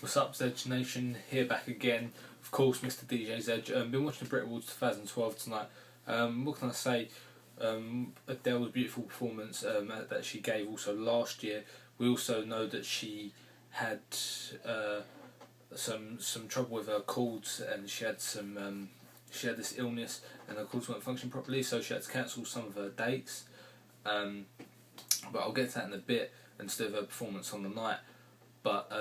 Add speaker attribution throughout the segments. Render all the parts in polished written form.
Speaker 1: What's up, Zedge Nation? Here back again. Of course, Mr. DJ Zedge. Been watching the Brit Awards 2012 tonight. What can I say? Adele's beautiful performance that she gave also last year. We also know that she had some trouble with her cords, and she had this illness, and her cords weren't functioning properly, so she had to cancel some of her dates. But I'll get to that in a bit, instead of her performance on the night. But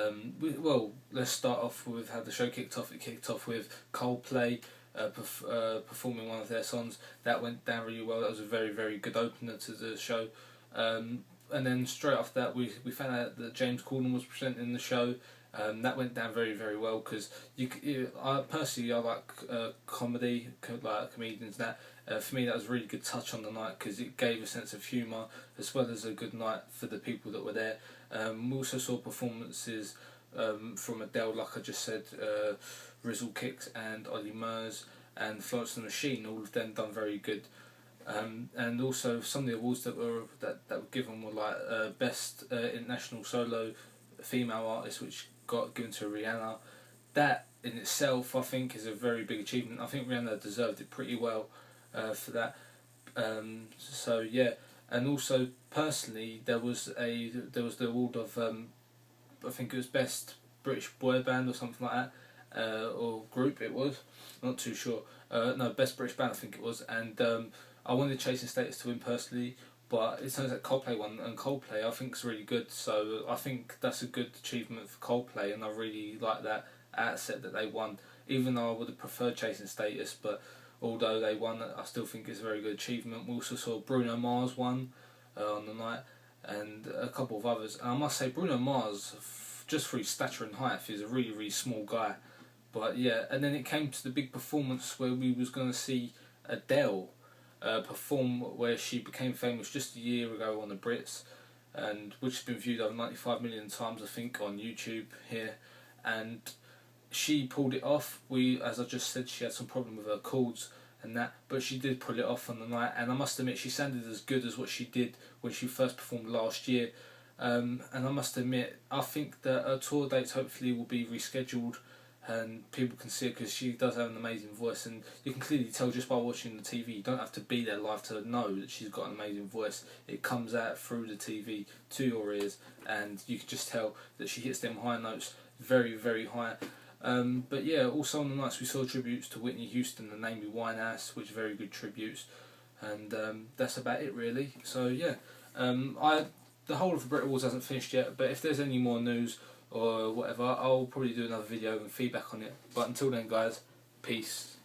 Speaker 1: let's start off with how the show kicked off. It kicked off with Coldplay performing one of their songs. That went down really well. That was a very, very good opener to the show. And then straight after that, we found out that James Corden was presenting the show. That went down very, very well, because I personally like comedy, like comedians. For me, that was a really good touch on the night, because it gave a sense of humour as well as a good night for the people that were there. We also saw performances from Adele, like I just said, Rizzle Kicks and Ollie Murs and Florence and the Machine. All of them done very good. And also some of the awards that were given were like Best International Solo Female Artist, which got given to Rihanna. That in itself, I think, is a very big achievement. I think Rihanna deserved it pretty well for that. So yeah, and also personally, there was the award of I think it was Best British Boy Band or something like that, or group. It was, I'm not too sure. No, Best British Band I think it was, and I wanted Chasing Status to win personally, but it turns out Coldplay won, and Coldplay I think is really good, so I think that's a good achievement for Coldplay, and I really like that outset that they won, even though I would have preferred Chasing Status, but although they won, I still think it's a very good achievement. We also saw Bruno Mars won on the night, and a couple of others, and I must say Bruno Mars, just for his stature and height, he's a really, really small guy. But yeah, and then it came to the big performance where we was going to see Adele perform, where she became famous just a year ago on the Brits, and which has been viewed over 95 million times I think on YouTube here, and she pulled it off. As I just said, she had some problem with her cords and that, but she did pull it off on the night, and I must admit she sounded as good as what she did when she first performed last year. And I must admit, I think that her tour dates hopefully will be rescheduled and people can see it, because she does have an amazing voice, and you can clearly tell just by watching the TV. You don't have to be there live to know that she's got an amazing voice. It comes out through the TV to your ears, and you can just tell that she hits them high notes very, very high. But yeah, also on the nights we saw tributes to Whitney Houston and Amy Winehouse, which are very good tributes, and that's about it really. So yeah, the whole of the Brit Awards hasn't finished yet, but if there's any more news or whatever, I'll probably do another video and feedback on it. But until then guys, peace.